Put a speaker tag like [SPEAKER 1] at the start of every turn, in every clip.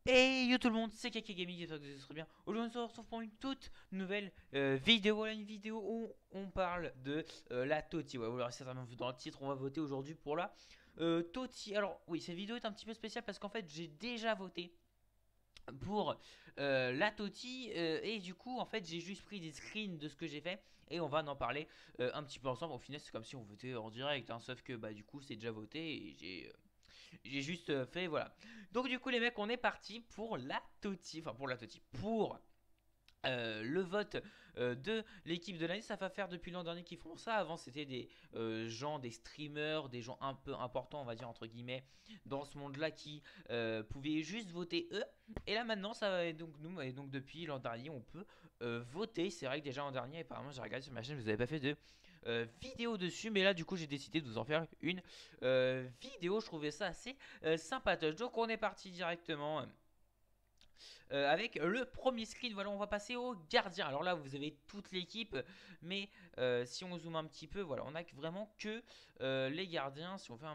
[SPEAKER 1] Hey yo tout le monde, c'est Kaki Gaming, j'espère que vous allez très bien. Aujourd'hui on se retrouve pour une toute nouvelle vidéo. Voilà une vidéo où on parle de la TOTY. Ouais, vous l'aurez certainement vu dans le titre, on va voter aujourd'hui pour la TOTY. Alors oui, cette vidéo est un petit peu spéciale parce qu'en fait j'ai déjà voté pour la TOTY et du coup en fait j'ai juste pris des screens de ce que j'ai fait et on va en parler un petit peu ensemble. Au final c'est comme si on votait en direct, hein, sauf que bah du coup c'est déjà voté et j'ai juste fait, voilà. Donc du coup les mecs, on est parti pour la TOTY, enfin pour la TOTY, pour le vote de l'équipe de l'année. Ça va faire depuis l'an dernier qu'ils font ça. Avant c'était des gens, des streamers, des gens un peu importants, on va dire entre guillemets, dans ce monde là qui pouvaient juste voter eux. Et là maintenant ça va être donc nous. Et donc depuis l'an dernier on peut voter. C'est vrai que déjà l'an dernier apparemment j'ai regardé sur ma chaîne, vous avez pas fait de vidéo dessus, mais là du coup j'ai décidé de vous en faire une vidéo. Je trouvais ça assez sympatoche. Donc on est parti directement avec le premier screen. Voilà, on va passer au gardien. Alors là, vous avez toute l'équipe, mais si on zoome un petit peu, voilà, on a vraiment que les gardiens. Si on fait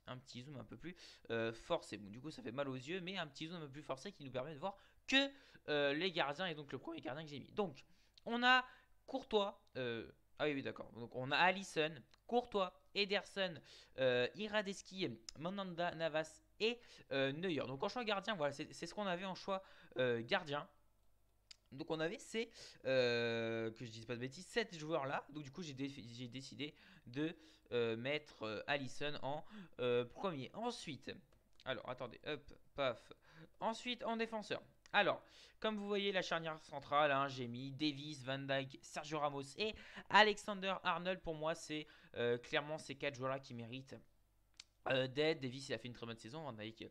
[SPEAKER 1] un petit zoom un peu plus forcé, bon, du coup, ça fait mal aux yeux, mais un petit zoom un peu plus forcé qui nous permet de voir que les gardiens et donc le premier gardien que j'ai mis. Donc, on a Courtois. Ah oui, oui, d'accord. Donc, on a Alisson, Courtois, Ederson, Iradeski, Mandanda, Navas et Neuer. Donc en choix gardien, voilà, c'est ce qu'on avait en choix gardien. Donc on avait ces, que je dise pas de bêtises, 7 joueurs là. Donc du coup j'ai décidé de mettre Alisson en premier. Ensuite, alors attendez, hop, paf. Ensuite en défenseur. Alors, comme vous voyez la charnière centrale, hein, j'ai mis Davis, Van Dijk, Sergio Ramos et Alexander Arnold. Pour moi c'est clairement ces 4 joueurs là qui méritent Dead, Davis il a fait une très bonne saison, Van Dijk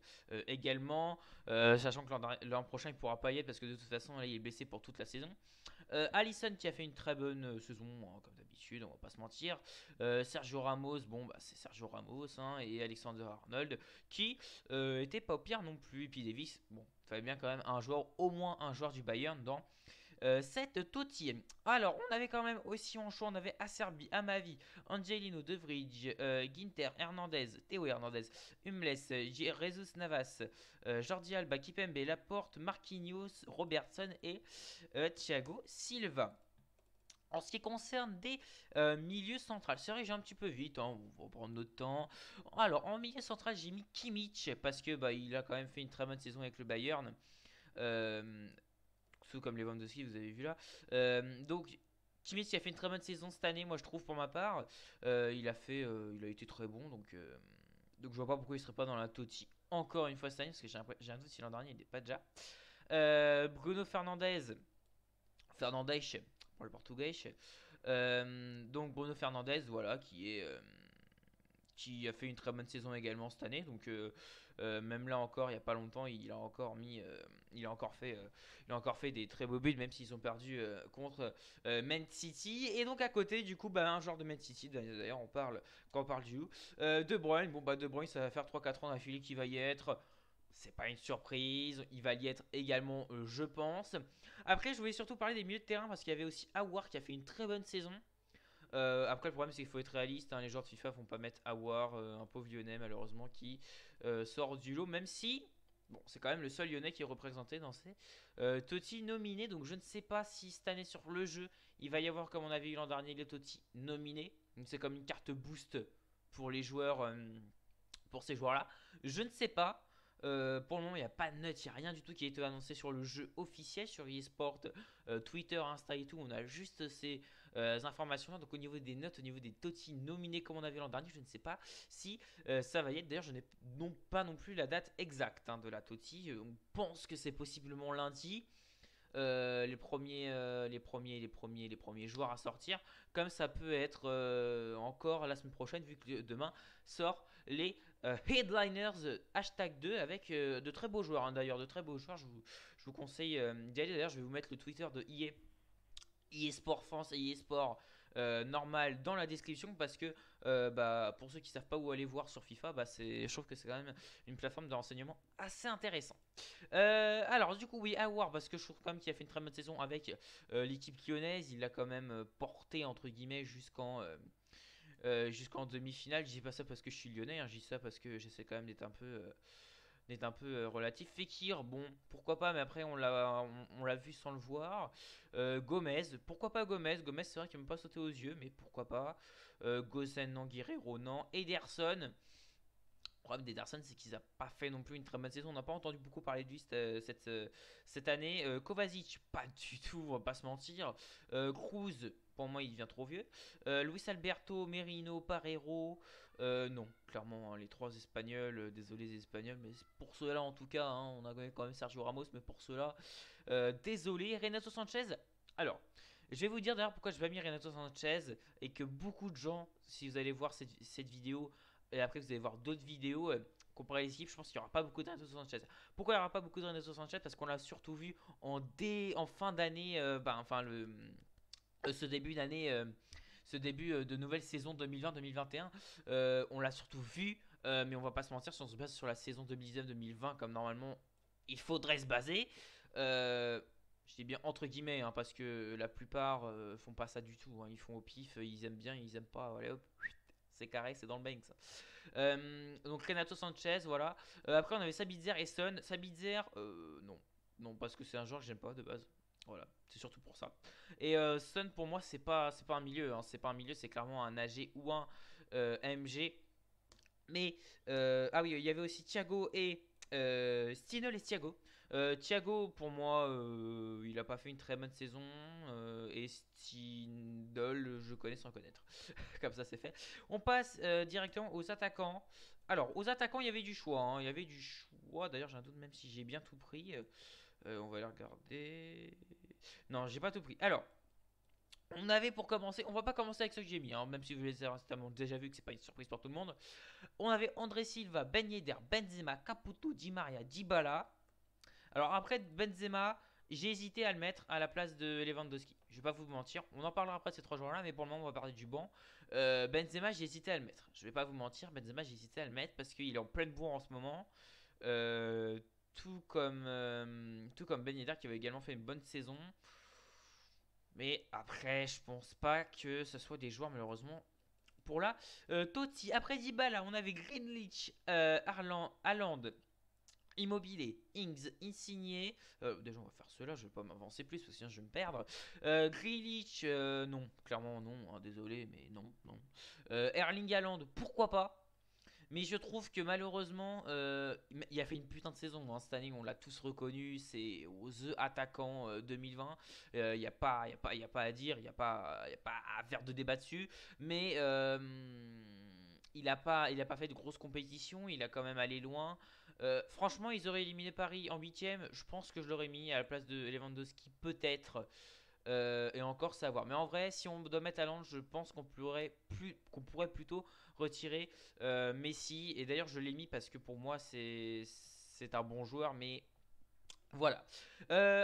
[SPEAKER 1] également, sachant que l'an prochain il pourra pas y être parce que de toute façon là, il est blessé pour toute la saison. Alisson qui a fait une très bonne saison, hein, comme d'habitude, on va pas se mentir. Sergio Ramos, bon bah c'est Sergio Ramos, hein, et Alexander Arnold qui était pas au pire non plus. Et puis Davis, bon, il fallait bien quand même un joueur, au moins un joueur du Bayern dans cette Totti. Alors, on avait quand même aussi en choix, on avait Acerbi, Amavi, Angelino, De Vrij, Ginter, Hernandez, Théo Hernandez, Humles, Jesus Navas, Jordi Alba, Kipembe, Laporte, Marquinhos, Robertson et Thiago Silva. En ce qui concerne des milieux centrales, c'est vrai que j'ai un petit peu vite, hein, on va prendre notre temps. Alors, en milieu central, j'ai mis Kimmich parce que bah, il a quand même fait une très bonne saison avec le Bayern. Euh, Ceux comme Lewandowski, vous avez vu là. Donc, Kimmich qui a fait une très bonne saison cette année, moi je trouve pour ma part. Il a été très bon, donc je vois pas pourquoi il serait pas dans la TOTY encore une fois cette année, parce que j'ai un doute si l'an dernier il n'était pas déjà. Bruno Fernandes pour le portugais. Donc Bruno Fernandes, voilà, qui a fait une très bonne saison également cette année. Donc même là encore, il n'y a pas longtemps, il a encore fait des très beaux buts, même s'ils ont perdu contre Man City. Et donc à côté, du coup, bah, un joueur de Man City. D'ailleurs, quand on parle du De Bruyne. Bon bah De Bruyne, ça va faire 3-4 ans d'affilée qu'il va y être. C'est pas une surprise, il va y être également, je pense. Après, je voulais surtout parler des milieux de terrain parce qu'il y avait aussi Awar qui a fait une très bonne saison. Après, le problème, c'est qu'il faut être réaliste, hein. Les joueurs de FIFA vont pas mettre Awar, un pauvre lyonnais, malheureusement, qui sort du lot, même si. Bon, c'est quand même le seul lyonnais qui est représenté dans ces Totti nominés. Donc, je ne sais pas si cette année sur le jeu, il va y avoir, comme on avait eu l'an dernier, les Totti nominés. Donc, c'est comme une carte boost pour les joueurs, pour ces joueurs-là. Je ne sais pas. Pour le moment, il n'y a pas de note, il n'y a rien du tout qui a été annoncé sur le jeu officiel, sur eSport, Twitter, Insta et tout. On a juste ces informations-là. Donc, au niveau des notes, au niveau des TOTY nominés comme on avait l'an dernier, je ne sais pas si ça va y être. D'ailleurs, je n'ai pas non plus la date exacte, hein, de la TOTY. On pense que c'est possiblement lundi. Les premiers joueurs à sortir, comme ça peut être encore la semaine prochaine, vu que demain sort les headliners hashtag 2 avec de très beaux joueurs, hein, d'ailleurs, de très beaux joueurs. Je vous conseille d'y aller. D'ailleurs, je vais vous mettre le Twitter de EA Sport France et EA Sport normal dans la description parce que bah, pour ceux qui savent pas où aller voir sur FIFA, bah, je trouve que c'est quand même une plateforme de renseignement assez intéressant. Alors du coup oui, Awar parce que je trouve quand même qu'il a fait une très bonne saison avec l'équipe lyonnaise. Il l'a quand même porté entre guillemets jusqu'en demi-finale. Je dis pas ça parce que je suis lyonnais, hein, je dis ça parce que j'essaie quand même d'être un peu est un peu relatif. Fekir, bon, pourquoi pas, mais après on l'a vu sans le voir. Gomez, pourquoi pas Gomez? Gomez, c'est vrai qu'il ne m'a pas sauté aux yeux, mais pourquoi pas. Gosen, non. Guerrero, non. Ederson. Le problème d'Ederson, c'est qu'il n'a pas fait non plus une très bonne saison. On n'a pas entendu beaucoup parler de lui cette année. Kovacic, pas du tout, on va pas se mentir. Cruz, pour moi, il devient trop vieux. Luis Alberto, Merino, Parreiro. Non, clairement, hein, les trois Espagnols. Désolé les Espagnols, mais pour ceux-là, en tout cas, hein, on a quand même Sergio Ramos, mais pour ceux-là, désolé. Renato Sanchez. Alors, je vais vous dire d'ailleurs pourquoi je vais pas mis Renato Sanchez et que beaucoup de gens, si vous allez voir cette vidéo, et après vous allez voir d'autres vidéos comparées les équipes, je pense qu'il n'y aura pas beaucoup de Renato Sanchez. Pourquoi il n'y aura pas beaucoup de Renato Sanchez? Parce qu'on l'a surtout vu en fin d'année, ce début d'année, ce début de nouvelle saison 2020-2021. On l'a surtout vu, mais on va pas se mentir, si on se base sur la saison 2019-2020 comme normalement il faudrait se baser. Je dis bien entre guillemets, hein, parce que la plupart font pas ça du tout, hein. Ils font au pif, ils aiment bien, ils aiment pas. Allez hop, c'est carré, c'est dans le bank ça. Donc Renato Sanchez, voilà. Après on avait Sabitzer et Son. Sabitzer, non. Non, parce que c'est un joueur que j'aime pas de base. Voilà, c'est surtout pour ça. Et Son pour moi c'est pas un milieu, hein. C'est pas un milieu, c'est clairement un AG ou un AMG. Mais ah oui, il y avait aussi Thiago et Stinol et Thiago. Thiago, pour moi, il a pas fait une très bonne saison. Et Stindl, je connais sans connaître. Comme ça, c'est fait. On passe directement aux attaquants. Alors, aux attaquants, il y avait du choix, hein. Il y avait du choix. D'ailleurs, j'ai un doute même si j'ai bien tout pris. On va aller regarder. Non, j'ai pas tout pris. Alors, on avait pour commencer, on va pas commencer avec ce que j'ai mis, hein, même si vous les avez certainement déjà vu que c'est pas une surprise pour tout le monde. On avait André Silva, Ben Yedder, Benzema, Caputo, Di Maria, Dybala. Alors après Benzema, j'ai hésité à le mettre à la place de Lewandowski. Je vais pas vous mentir, on en parlera après de ces trois joueurs-là, mais pour le moment on va parler du banc. Benzema, j'ai hésité à le mettre. Je vais pas vous mentir, Benzema, j'ai hésité à le mettre parce qu'il est en pleine bourre en ce moment. Euh, tout comme Ben Yedder qui avait également fait une bonne saison. Mais après, je pense pas que ce soit des joueurs malheureusement pour là. Totti, après Dybala, on avait Greenwich, Haaland, Immobilier, Ings, Insigné. Déjà, on va faire cela, je vais pas m'avancer plus parce que sinon je vais me perdre. Grealish, non, clairement non, hein, désolé, mais non, non. Erling Haaland, pourquoi pas? Mais je trouve que malheureusement, il a fait une putain de saison, hein, cette année. On l'a tous reconnu. C'est The Attaquant 2020. Il n'y a pas, y a pas à dire. Il n'y a pas à faire de débat dessus. Mais il a pas fait de grosses compétitions. Il a quand même allé loin. Franchement, ils auraient éliminé Paris en huitième. Je pense que je l'aurais mis à la place de Lewandowski, peut-être. Et encore savoir. Mais en vrai, si on doit mettre Haaland, je pense qu'on pourrait plutôt retirer Messi. Et d'ailleurs, je l'ai mis parce que pour moi, c'est un bon joueur. Mais voilà.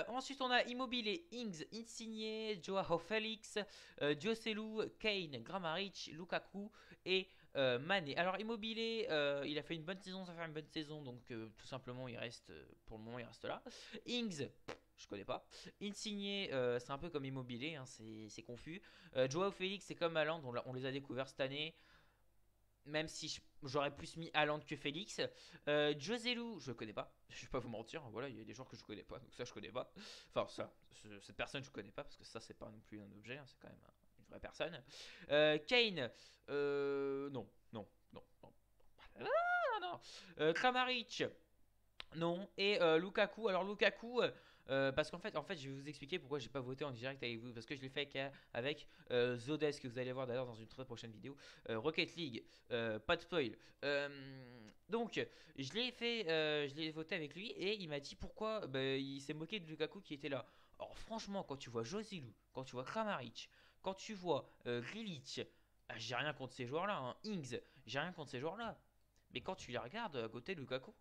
[SPEAKER 1] Ensuite, on a Immobile, Ings, Insigne, Joao Felix, Joselu, Kane, Grammaric, Lukaku et Mané. Alors Immobile, il a fait une bonne saison, ça fait une bonne saison, donc tout simplement il reste, pour le moment il reste là. Ings, je connais pas. Insigne, c'est un peu comme Immobile, hein, c'est confus. Joao Felix, c'est comme Haaland, on les a découverts cette année. Même si j'aurais plus mis Haaland que Félix. Joselu, je connais pas. Je vais pas vous mentir. Voilà, il y a des joueurs que je connais pas. Donc ça, je connais pas. Enfin, ça, cette personne, je connais pas. Parce que ça, c'est pas non plus un objet. Hein, c'est quand même une vraie personne. Kane, non, non, non, non. Ah, non, non. Kramaric, non. Et Lukaku. Alors, Lukaku. Parce qu'en fait, je vais vous expliquer pourquoi j'ai pas voté en direct avec vous. Parce que je l'ai fait avec Zodes, que vous allez voir d'ailleurs dans une très prochaine vidéo. Rocket League, pas de spoil. Donc, je l'ai voté avec lui et il m'a dit pourquoi. Il s'est moqué de Lukaku qui était là. Alors, franchement, quand tu vois Joselu, quand tu vois Kramaric, quand tu vois Grilic, j'ai rien contre ces joueurs-là. Hein. Ings, j'ai rien contre ces joueurs-là. Mais quand tu les regardes à côté de Lukaku,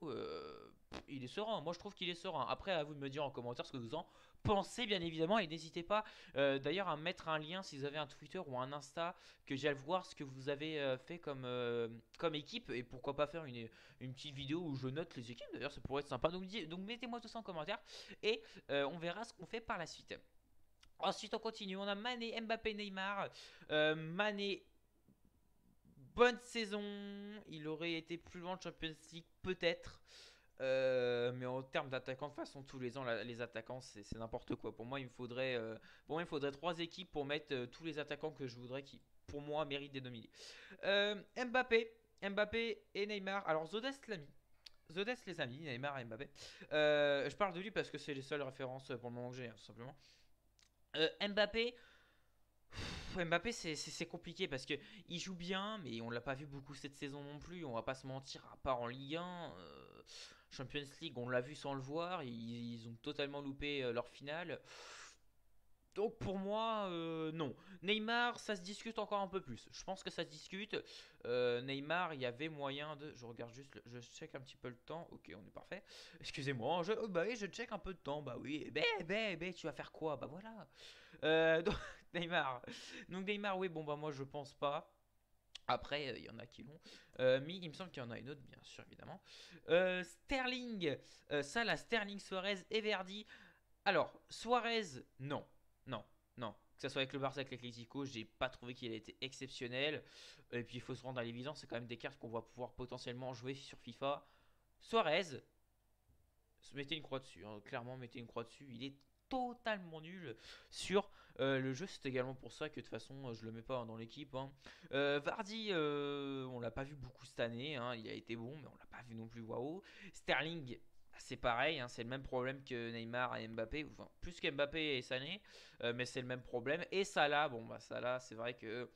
[SPEAKER 1] il est serein. Moi, je trouve qu'il est serein. Après, à vous de me dire en commentaire ce que vous en pensez, bien évidemment. Et n'hésitez pas d'ailleurs à mettre un lien si vous avez un Twitter ou un Insta, que j'aille voir ce que vous avez fait comme équipe. Et pourquoi pas faire une petite vidéo où je note les équipes. D'ailleurs, ça pourrait être sympa. Donc mettez-moi tout ça en commentaire. Et on verra ce qu'on fait par la suite. Ensuite, on continue. On a Mané, Mbappé, Neymar. Mané, bonne saison. Il aurait été plus loin de Champions League peut-être. Mais en termes d'attaquants, de toute façon, tous les ans, les attaquants, c'est n'importe quoi. Pour moi, il faudrait 3 équipes pour mettre tous les attaquants que je voudrais qui, pour moi, méritent des nominés. Mbappé, Mbappé et Neymar. Alors, Zodest l'a mis. Zodest les amis, Neymar et Mbappé. Je parle de lui parce que c'est les seules références pour le moment que j'ai, hein, tout simplement. Mbappé, Mbappé, c'est compliqué parce que il joue bien, mais on l'a pas vu beaucoup cette saison non plus. On va pas se mentir, à part en Ligue 1, Champions League, on l'a vu sans le voir. Ils ont totalement loupé leur finale. Donc pour moi, non. Neymar, ça se discute encore un peu plus. Je pense que ça se discute. Neymar, il y avait moyen de. Je regarde juste, je check un petit peu le temps. Ok, on est parfait. Excusez-moi, bah oui, je check un peu de temps. Bah oui, tu vas faire quoi? Bah voilà. Donc, Neymar. Donc Neymar, oui, bon bah moi je pense pas. Après, il y en a qui l'ont. Mais il me semble qu'il y en a une autre, bien sûr, évidemment. Sterling, Salah, Sterling, Suarez et Verdi. Alors, Suarez, non. Non, non. Que ce soit avec le Barça, avec l'Atlético, j'ai pas trouvé qu'il a été exceptionnel. Et puis, il faut se rendre à l'évidence, c'est quand même des cartes qu'on va pouvoir potentiellement jouer sur FIFA. Suarez, mettez une croix dessus, hein. Clairement, mettez une croix dessus. Il est totalement nul sur le jeu. C'est également pour ça que de toute façon, je le mets pas dans l'équipe, hein. Vardy, on l'a pas vu beaucoup cette année, hein. Il a été bon, mais on l'a pas vu non plus. Waouh. Sterling, c'est pareil, hein, c'est le même problème que Neymar et Mbappé, enfin, plus qu'Mbappé et Sané, mais c'est le même problème. Et Salah, bon bah Salah, c'est vrai que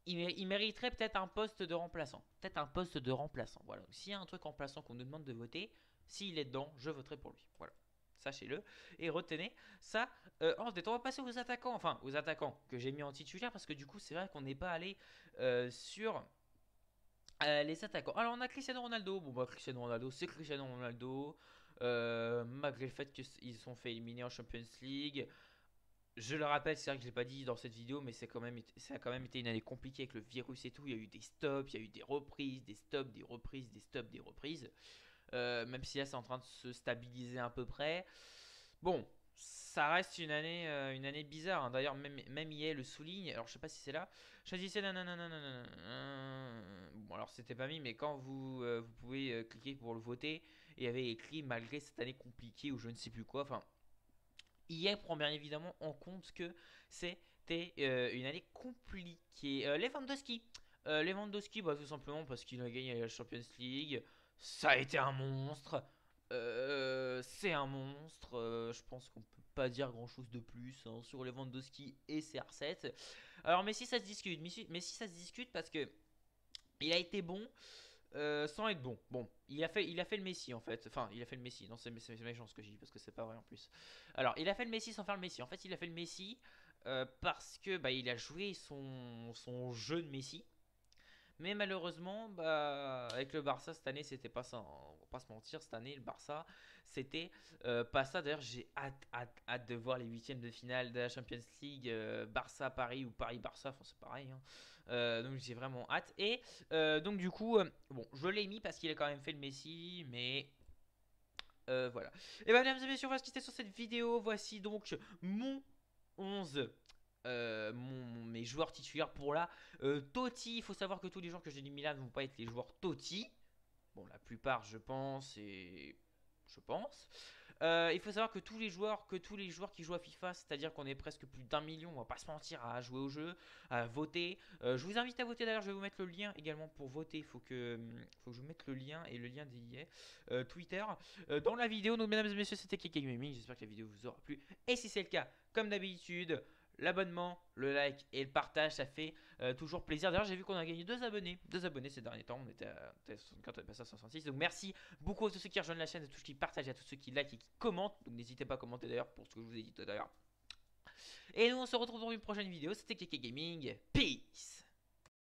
[SPEAKER 1] il mériterait peut-être un poste de remplaçant. Peut-être un poste de remplaçant. Voilà. S'il y a un truc remplaçant qu'on nous demande de voter, s'il est dedans, je voterai pour lui. Voilà. Sachez-le. Et retenez ça. Ensuite, on va passer aux attaquants. Enfin, aux attaquants que j'ai mis en titulaire parce que du coup, c'est vrai qu'on n'est pas allé sur les attaquants. Alors, on a Cristiano Ronaldo. Bon, bah, Cristiano Ronaldo, c'est Cristiano Ronaldo. Malgré le fait qu'ils se sont fait éliminer en Champions League. Je le rappelle, c'est vrai que je l'ai pas dit dans cette vidéo, mais ça a quand même été une année compliquée avec le virus et tout. Il y a eu des stops, il y a eu des reprises, des stops, des reprises, des stops, des reprises. Même si là c'est en train de se stabiliser à peu près. Bon, ça reste une année bizarre, hein. D'ailleurs, même EA le souligne. Alors, je sais pas si c'est là. Choisissez nanana. Bon, alors c'était pas mis, mais quand vous pouvez cliquer pour le voter, il y avait écrit malgré cette année compliquée ou je ne sais plus quoi. Enfin, EA prend bien évidemment en compte que c'était une année compliquée. Lewandowski. Lewandowski, bah, tout simplement parce qu'il a gagné la Champions League. Ça a été un monstre. C'est un monstre. Je pense qu'on peut pas dire grand chose de plus, hein, sur Lewandowski et CR7. Alors, Messi, ça se discute. Messi, ça se discute parce que il a été bon. Sans être bon. Bon, il a fait le Messi en fait. Enfin, il a fait le Messi. Non, c'est méchant ce que je dis parce que c'est pas vrai en plus. Alors, il a fait le Messi sans faire le Messi. En fait, il a fait le Messi parce que bah, il a joué son jeu de Messi. Mais malheureusement, bah, avec le Barça cette année, c'était pas ça, hein. On va pas se mentir, cette année, le Barça, c'était pas ça. D'ailleurs, j'ai hâte de voir les huitièmes de finale de la Champions League, Barça-Paris ou Paris-Barça, enfin c'est pareil, hein. Donc j'ai vraiment hâte. Et donc du coup, bon, je l'ai mis parce qu'il a quand même fait le Messi, mais voilà. Et bien, mesdames et messieurs, on va se quitter sur cette vidéo. Voici donc mon 11, mes joueurs titulaires pour la Totti. Il faut savoir que tous les joueurs que j'ai dit Milan ne vont pas être les joueurs Totti. Bon, la plupart, je pense, et je pense. Il faut savoir que tous les joueurs qui jouent à FIFA, c'est-à-dire qu'on est presque plus d'1 million, on va pas se mentir, à jouer au jeu, à voter. Je vous invite à voter d'ailleurs, je vais vous mettre le lien également pour voter. Faut que je vous mette le lien et le lien d'IA Twitter dans la vidéo. Donc mesdames et messieurs, c'était Keke Gaming, j'espère que la vidéo vous aura plu. Et si c'est le cas, comme d'habitude, l'abonnement, le like et le partage, ça fait toujours plaisir. D'ailleurs, j'ai vu qu'on a gagné 2 abonnés ces derniers temps. On était à 64, on est passé à 66. Donc merci beaucoup à tous ceux qui rejoignent la chaîne, à tous ceux qui partagent, à tous ceux qui like et qui commentent. Donc n'hésitez pas à commenter d'ailleurs pour ce que je vous ai dit tout à l'heure. Et nous on se retrouve dans une prochaine vidéo. C'était Keke Gaming. Peace.